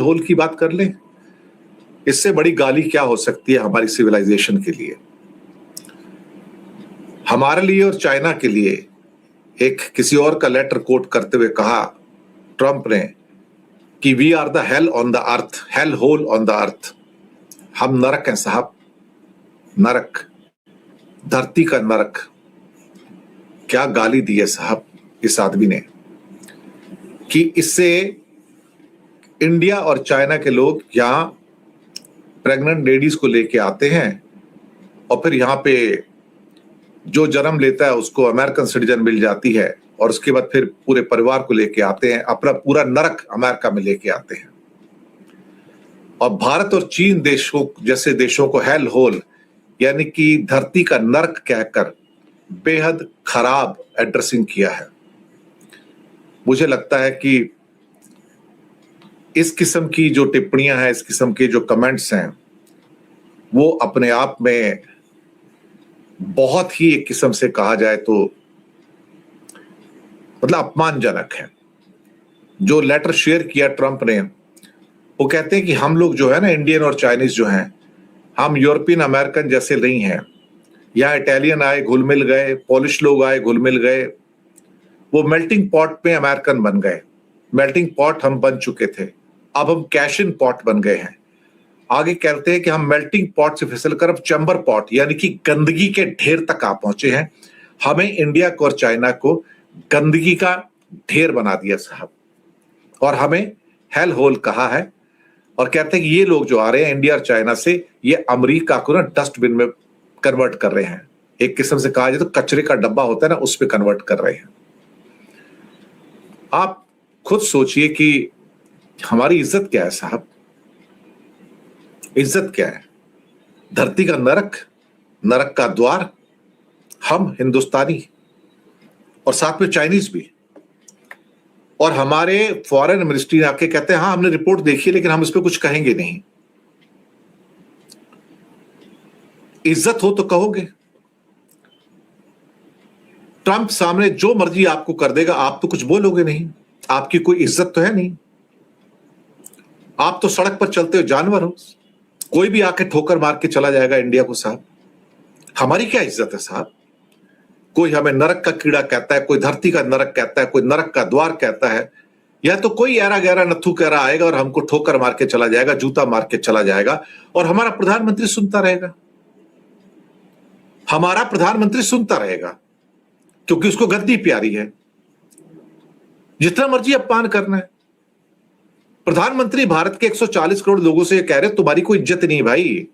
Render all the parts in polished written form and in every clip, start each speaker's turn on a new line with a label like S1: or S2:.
S1: Whole की बात कर लें, इससे बड़ी गाली क्या हो सकती है हमारी सिविलाइजेशन के लिए, हमारे लिए और चाइना के लिए। एक किसी और का लेटर कोट करते हुए कहा ट्रंप ने कि we are the hell on the earth, hell hole on the earth. हम नरक हैं साहब, नरक, धरती का नरक। क्या गाली दी है साहब इस आदमी ने कि इससे इंडिया और चाइना के लोग यहां प्रेग्नेंट लेडीज को लेके आते हैं और फिर यहां पे जो जन्म लेता है उसको अमेरिकन सिटीजन मिल जाती है और उसके बाद फिर पूरे परिवार को लेके आते हैं, अपना पूरा नरक अमेरिका में लेके आते हैं। और भारत और चीन देशों जैसे देशों को हेल होल यानी कि धरती का नरक कहकर बेहद खराब एड्रेसिंग किया है। मुझे लगता है कि इस किस्म की जो टिप्पणियां हैं, इस किस्म के जो कमेंट्स हैं, वो अपने आप में बहुत ही एक किस्म से कहा जाए तो मतलब अपमानजनक है। जो लेटर शेयर किया ट्रंप ने, वो कहते हैं कि हम लोग जो है ना, इंडियन और चाइनीज जो हैं, हम यूरोपियन अमेरिकन जैसे नहीं हैं। यहाँ इटालियन आए घुल मिल गए, पोलिश लोग आए घुल मिल गए, वो मेल्टिंग पॉट में अमेरिकन बन गए। मेल्टिंग पॉट हम बन चुके थे, अब हम कैश इन पॉट बन गए हैं। आगे कहते हैं कि हम मेल्टिंग पॉट से फिसलकर अब चैम्बर पॉट यानी कि गंदगी के ढेर तक आ पहुंचे हैं। हमें इंडिया को और चाइना को गंदगी का ढेर बना दिया साहब, और हमें हेल होल कहा है। और कहते हैं कि ये लोग जो आ रहे हैं इंडिया और चाइना से, ये अमेरिका को ना डस्टबिन में कन्वर्ट कर रहे हैं। एक किस्म से कहा जाए तो कचरे का डब्बा होता है ना, उस पर कन्वर्ट कर रहे हैं। आप खुद सोचिए कि हमारी इज्जत क्या है साहब, इज्जत क्या है? धरती का नरक, नरक का द्वार। हम हिंदुस्तानी और साथ में चाइनीज भी, और हमारे फॉरेन मिनिस्ट्री आके कहते हैं हाँ हमने रिपोर्ट देखी लेकिन हम इस पर कुछ कहेंगे नहीं। इज्जत हो तो कहोगे। ट्रंप सामने जो मर्जी आपको कर देगा, आप तो कुछ बोलोगे नहीं, आपकी कोई इज्जत तो है नहीं। आप तो सड़क पर चलते हो जानवर हो, कोई भी आके ठोकर मार के चला जाएगा इंडिया को साहब। हमारी क्या इज्जत है साहब? कोई हमें नरक का कीड़ा कहता है, कोई धरती का नरक कहता है, कोई नरक का द्वार कहता है, या तो कोई ऐरा गहरा नत्थू कहरा आएगा और हमको ठोकर मार के चला जाएगा, जूता मार के चला जाएगा, और हमारा प्रधानमंत्री सुनता रहेगा। हमारा प्रधानमंत्री सुनता रहेगा क्योंकि उसको गद्दी प्यारी है। जितना मर्जी अपमान करना है। प्रधानमंत्री भारत के 140 करोड़ लोगों से कह रहे तुम्हारी कोई इज्जत नहीं भाई,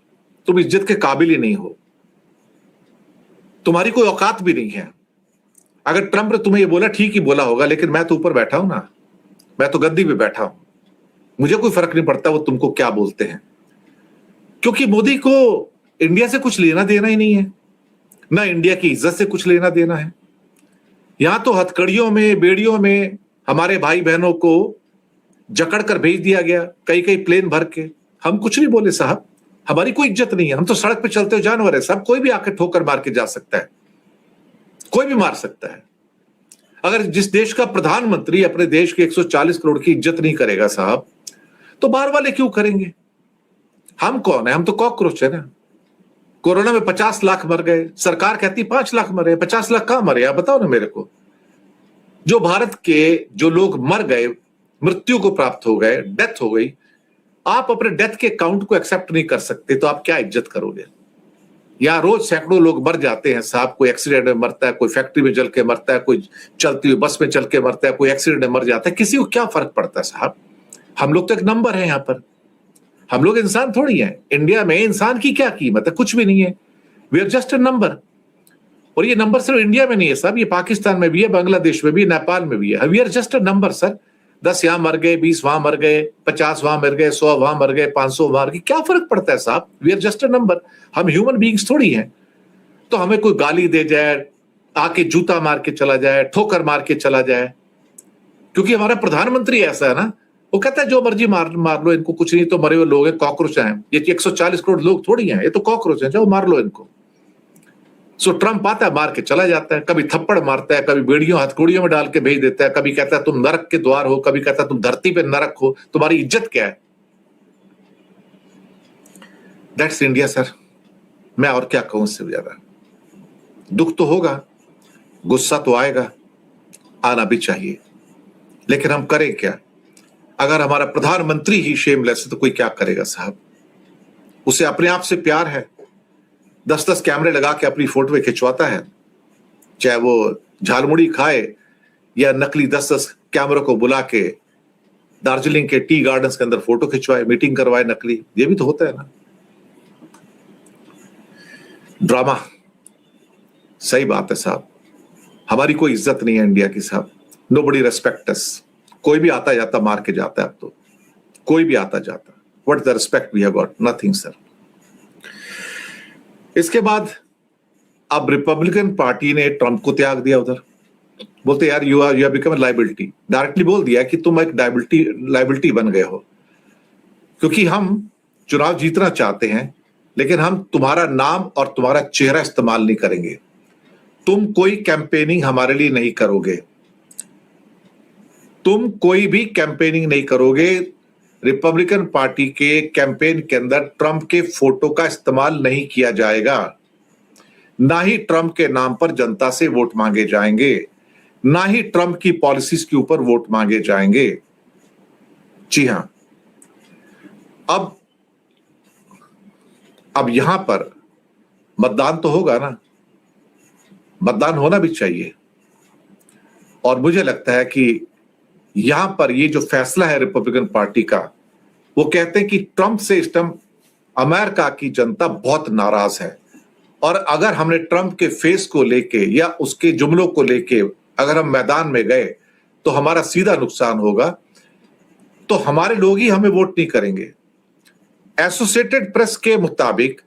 S1: तुम इज्जत के काबिल ही नहीं हो, तुम्हारी कोई औकात भी नहीं है। अगर ट्रंप ने तुम्हें ये बोला ठीक ही बोला होगा, लेकिन मैं तो ऊपर बैठा हूं ना, मैं तो गद्दी पे बैठा हूं, मुझे कोई फर्क नहीं पड़ता वो तुमको क्या बोलते हैं, क्योंकि मोदी को इंडिया से कुछ लेना देना ही नहीं है, ना इंडिया की इज्जत से कुछ लेना देना है। यहां तो हथकड़ियों में, बेड़ियों में हमारे भाई बहनों को जकड़ कर भेज दिया गया, कई कई प्लेन भर के। हम कुछ नहीं बोले साहब, हमारी कोई इज्जत नहीं है, हम तो सड़क पे चलते हुए जानवर है साहब। कोई भी आके ठोकर मार के जा सकता है, कोई भी मार सकता है। अगर जिस देश का प्रधानमंत्री अपने देश के 140 करोड़ की इज्जत नहीं करेगा साहब, तो बाहर वाले क्यों करेंगे? हम कौन है? हम तो कॉकरोच है ना। कोरोना में 50 लाख मर गए, सरकार कहती 5 लाख मरे, 50 लाख कहां मरे? आप बताओ ना मेरे को। जो भारत के जो लोग मर गए, मृत्यु को प्राप्त हो गए, डेथ हो गई, आप अपने डेथ के काउंट को एक्सेप्ट नहीं कर सकते तो आप क्या इज्जत करोगे? या रोज सैकड़ों लोग मर जाते हैं साहब, कोई एक्सीडेंट में मरता है, कोई फैक्ट्री में जल के मरता है, कोई चलती हुई बस में चल के मरता है, कोई एक्सीडेंट में मर जाता है, किसी को क्या फर्क पड़ता है साहब? हम लोग तो एक नंबर है यहाँ पर, हम लोग इंसान थोड़ी हैं। इंडिया में इंसान की क्या कीमत है? कुछ भी नहीं है। We are just a number. और ये नंबर सिर्फ इंडिया में नहीं है साहब, ये पाकिस्तान में भी है, बांग्लादेश में भी, नेपाल में भी है। We are just a number sir. 10 यहां मर गए, 20 वहां मर गए, 50 वहां मर गए, 100 वहां मर गए, 500 वहां मर गए, क्या फर्क पड़ता है साहब? We are just a number. हम ह्यूमन बीइंग्स थोड़ी हैं। तो हमें कोई गाली दे जाए, आके जूता मार के चला जाए, ठोकर मार के चला जाए, क्योंकि हमारा प्रधानमंत्री ऐसा है ना, वो कहता है जो मर्जी मार लो इनको, कुछ नहीं तो मरे हुए लोग हैं, कॉकरोच हैं। ये 140 करोड़ लोग थोड़ी हैं, ये तो कॉकरोच हैं, जाओ मार लो इनको। सो ट्रंप आता है, मार के चला जाता है, कभी थप्पड़ मारता है, कभी बेड़ियों हथकड़ियों में डाल के भेज देता है, कभी कहता है तुम नरक के द्वार हो, कभी कहता है तुम धरती पे नरक हो। तुम्हारी इज्जत क्या है? That's India sir. मैं और क्या कहूं इससे ज्यादा। दुख तो होगा, गुस्सा तो आएगा, आना भी चाहिए, लेकिन हम करें क्या? अगर हमारा प्रधानमंत्री ही शेमलेस है तो कोई क्या करेगा साहब? उसे अपने आप से प्यार है, 10-10 कैमरे लगा के अपनी फोटो खिंचवाता है, चाहे वो झालमुड़ी खाए या नकली 10-10 कैमरों को बुला के दार्जिलिंग के टी गार्डन्स के अंदर फोटो खिंचवाए, मीटिंग करवाए नकली। ये भी तो होता है ना, ड्रामा। सही बात है साहब, हमारी कोई इज्जत नहीं है इंडिया की साहब। नोबडी रेस्पेक्ट अस। कोई भी आता जाता मार के जाता है अब तो, कोई भी आता जाता। What is the respect we have got? Nothing sir. इसके बाद अब रिपब्लिकन पार्टी ने ट्रंप को त्याग दिया उधर। बोलते यार you are become liability. Directly बोल दिया कि तुम एक लाइबिलिटी बन गए हो, क्योंकि हम चुनाव जीतना चाहते हैं, लेकिन हम तुम्हारा नाम और तुम्हारा चेहरा इस्तेमाल नहीं करेंगे। तुम कोई कैंपेनिंग हमारे लिए नहीं करोगे, तुम कोई भी कैंपेनिंग नहीं करोगे। रिपब्लिकन पार्टी के कैंपेन के अंदर ट्रंप के फोटो का इस्तेमाल नहीं किया जाएगा, ना ही ट्रंप के नाम पर जनता से वोट मांगे जाएंगे, ना ही ट्रंप की पॉलिसीज के ऊपर वोट मांगे जाएंगे। जी हां, अब यहां पर मतदान तो होगा ना, मतदान होना भी चाहिए। और मुझे लगता है कि यहां पर ये जो फैसला है रिपब्लिकन पार्टी का, वो कहते हैं कि ट्रंप से इस टाइम अमेरिका की जनता बहुत नाराज है, और अगर हमने ट्रंप के फेस को लेके या उसके जुमलों को लेके अगर हम मैदान में गए तो हमारा सीधा नुकसान होगा, तो हमारे लोग ही हमें वोट नहीं करेंगे। एसोसिएटेड प्रेस के मुताबिक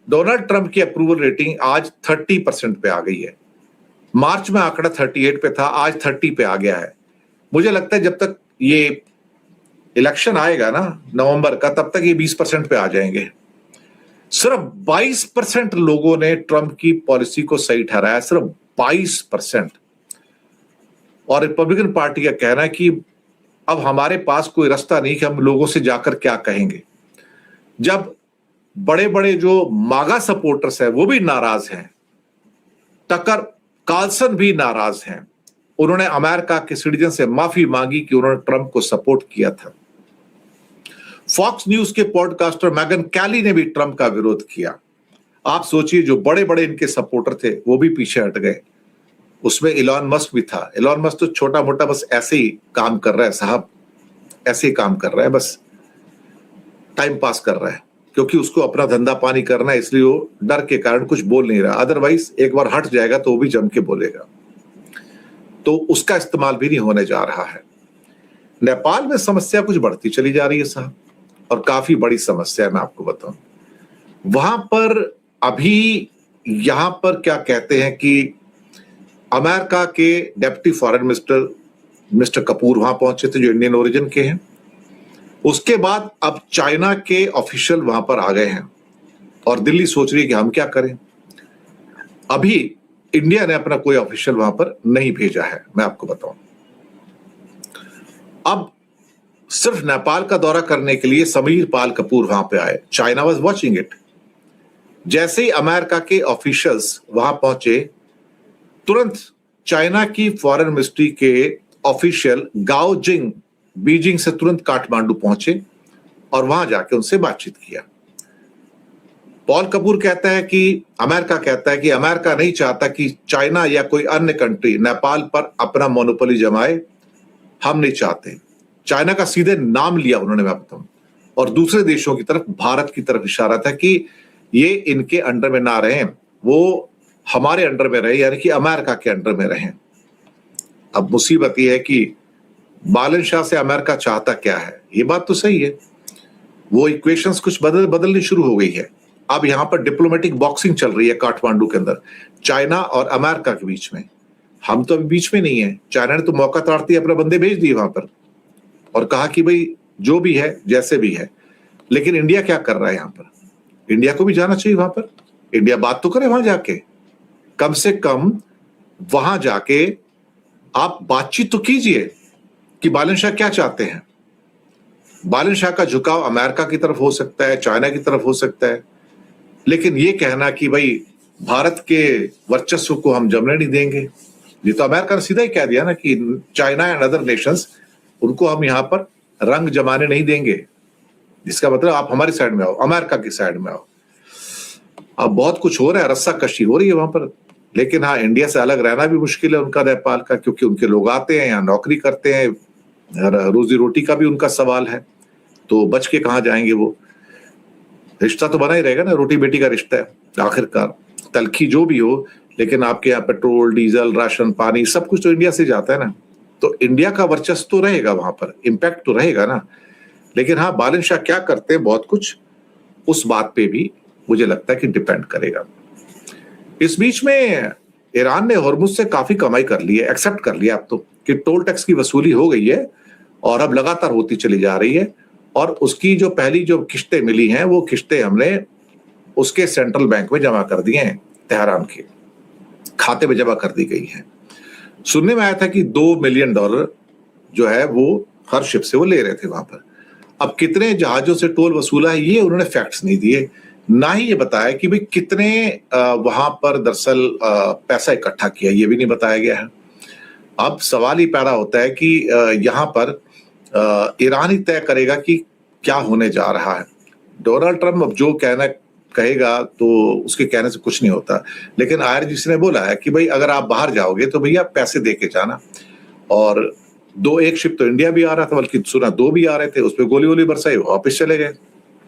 S1: डोनाल्ड ट्रंप की अप्रूवल रेटिंग आज 30% पे आ गई है। मार्च में आंकड़ा 38 पे था, आज 30 पे आ गया है। मुझे लगता है जब तक ये इलेक्शन आएगा ना नवंबर का, तब तक ये 20% पे आ जाएंगे। सिर्फ 22% लोगों ने ट्रंप की पॉलिसी को सही ठहराया, सिर्फ 22%। और रिपब्लिकन पार्टी का कहना है कि अब हमारे पास कोई रास्ता नहीं कि हम लोगों से जाकर क्या कहेंगे। जब बड़े बड़े जो मागा सपोर्टर्स हैं वो भी नाराज हैं, टकर कार्लसन भी नाराज हैं, उन्होंने अमेरिका के सिटीजन से माफी मांगी कि उन्होंने ट्रंप को सपोर्ट किया था। फॉक्स न्यूज के पॉडकास्टर मैगन कैली ने भी ट्रंप का विरोध किया। आप सोचिए, जो बड़े बड़े इनके सपोर्टर थे वो भी पीछे हट गए। उसमें इलॉन मस्क भी था। इलॉन मस्क तो छोटा मोटा बस ऐसे ही काम कर रहा है साहब, ऐसे ही काम कर रहा है, बस टाइम पास कर रहा है, क्योंकि उसको अपना धंधा पानी करना है, इसलिए वो डर के कारण कुछ बोल नहीं रहा। अदरवाइज एक बार हट जाएगा तो वो भी जम के बोलेगा, तो उसका इस्तेमाल भी नहीं होने जा रहा है। नेपाल में समस्या कुछ बढ़ती चली जा रही है साहब, और काफी बड़ी समस्या है। मैं आपको बताऊं, वहां पर अभी यहां पर क्या कहते हैं कि अमेरिका के deputy foreign minister mister Kapoor वहां पहुंचे थे, जो इंडियन ओरिजिन के हैं। उसके बाद अब चाइना के ऑफिशियल वहां पर आ गए हैं, और दिल्ली सोच रही है कि हम क्या करें। अभी इंडिया ने अपना कोई ऑफिशियल वहां पर नहीं भेजा है, मैं आपको बताऊं। अब सिर्फ नेपाल का दौरा करने के लिए समीर पाल कपूर वहां पे आए। China was watching it. जैसे ही अमेरिका के ऑफिशियल्स वहां पहुंचे, तुरंत चाइना की फॉरेन मिनिस्ट्री के ऑफिशियल गाओ जिंग बीजिंग से तुरंत काठमांडू पहुंचे और वहां जाके उनसे बातचीत किया। पॉल कपूर कहता है कि अमेरिका कहता है कि अमेरिका नहीं चाहता कि चाइना या कोई अन्य कंट्री नेपाल पर अपना मोनोपोली जमाए। हम नहीं चाहते। चाइना का सीधे नाम लिया उन्होंने, मैं बताऊं, और दूसरे देशों की तरफ, भारत की तरफ इशारा था कि ये इनके अंडर में ना रहें, वो हमारे अंडर में रहे, यानी कि अमेरिका के अंडर में रहें। अब मुसीबत यह है कि बालन शाह से अमेरिका चाहता क्या है। ये बात तो सही है, वो इक्वेशंस कुछ बदलनी शुरू हो गई है। अब यहां पर डिप्लोमेटिक बॉक्सिंग चल रही है काठमांडू के अंदर, चाइना और अमेरिका के बीच में। हम तो अभी बीच में नहीं है। चाइना ने तो मौका ताड़ती अपने बंदे भेज दिए वहां पर और कहा कि भाई जो भी है जैसे भी है। लेकिन इंडिया क्या कर रहा है यहां पर? इंडिया को भी जाना चाहिए वहां पर। इंडिया बात तो करे वहां जाके, कम से कम वहां जाके आप बातचीत तो कीजिए कि बालन शाह क्या चाहते हैं। बालन शाह का झुकाव अमेरिका की तरफ हो सकता है, चाइना की तरफ हो सकता है, लेकिन ये कहना कि भाई भारत के वर्चस्व को हम जमने नहीं देंगे, ये तो अमेरिका ने सीधा ही कह दिया ना कि चाइना एंड अदर नेशंस, उनको हम यहाँ पर रंग जमाने नहीं देंगे, जिसका मतलब आप हमारी साइड में आओ, अमेरिका की साइड में आओ। अब बहुत कुछ हो रहा है, रस्सा कशी हो रही है वहां पर, लेकिन हाँ, इंडिया से अलग रहना भी मुश्किल है उनका, नेपाल का, क्योंकि उनके लोग आते हैं यहाँ नौकरी करते हैं, रोजी रोटी का भी उनका सवाल है, तो बच के कहाँ जाएंगे वो। रिश्ता तो बना ही रहेगा ना, रोटी बेटी का रिश्ता है आखिरकार, तलखी जो भी हो, लेकिन आपके यहाँ पेट्रोल, डीजल, राशन, पानी सब कुछ तो इंडिया से जाता है ना, तो इंडिया का वर्चस्व तो रहेगा वहां पर, इम्पैक्ट तो रहेगा ना। लेकिन हाँ, बालन शाह क्या करते हैं, बहुत कुछ उस बात पे भी मुझे लगता है कि डिपेंड करेगा। इस बीच में ईरान ने हॉर्मुज से काफी कमाई कर ली है, एक्सेप्ट कर लिया अब तो कि टोल टैक्स की वसूली हो गई है और अब लगातार होती चली जा रही है, और उसकी जो पहली जो किस्तें मिली हैं वो किस्तें हमने उसके सेंट्रल बैंक में जमा कर दिए हैं, तेहरान के खाते में जमा कर दी गई है। सुनने में आया था कि $2 मिलियन जो है वो हर शिप से वो ले रहे थे वहां पर। अब कितने जहाजों से टोल वसूला है ये उन्होंने फैक्ट्स नहीं दिए, ना ही ये बताया कि भाई कितने वहां पर दरअसल पैसा इकट्ठा किया, ये भी नहीं बताया गया है। अब सवाल ही पैदा होता है कि यहाँ पर ईरान ही तय करेगा कि क्या होने जा रहा है। डोनाल्ड ट्रंप अब जो कहेगा तो उसके कहने से कुछ नहीं होता, लेकिन आईआरजीसी ने बोला है कि भाई अगर आप बाहर जाओगे तो भैया पैसे दे के जाना। और एक शिप तो इंडिया भी आ रहा था, बल्कि सुना 2 भी आ रहे थे, उस पर गोली वोली बरसाई, वापिस चले गए,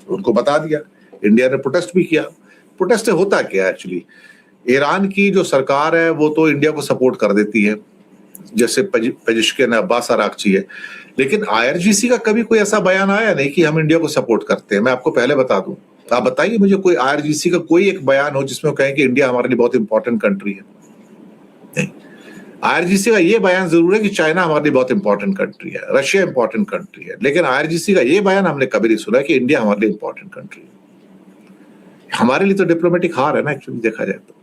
S1: उनको बता दिया। इंडिया ने प्रोटेस्ट भी किया। प्रोटेस्ट से होता क्या है एक्चुअली, ईरान की जो सरकार है वो तो इंडिया को सपोर्ट कर देती है, जैसे पेजिशकिन अब्बास अरागची है, लेकिन आईआरजीसी का कभी कोई ऐसा बयान आया नहीं कि हम इंडिया को सपोर्ट करते हैं। मैं आपको पहले बता दूं, आप बताइए मुझे कोई आईआरजीसी का कोई एक बयान हो जिसमें वो कहें कि इंडिया हमारे लिए बहुत इंपॉर्टेंट कंट्री है। नहीं, आईआरजीसी का ये बयान जरूर है कि चाइना हमारे लिए बहुत इंपॉर्टेंट कंट्री है, रशिया इंपॉर्टेंट कंट्री है, लेकिन आईआरजीसी का ये बयान हमने कभी नहीं सुना कि इंडिया हमारे लिए इंपॉर्टेंट कंट्री है। हमारे लिए तो डिप्लोमेटिक हार है ना एक्चुअली, देखा जाए तो।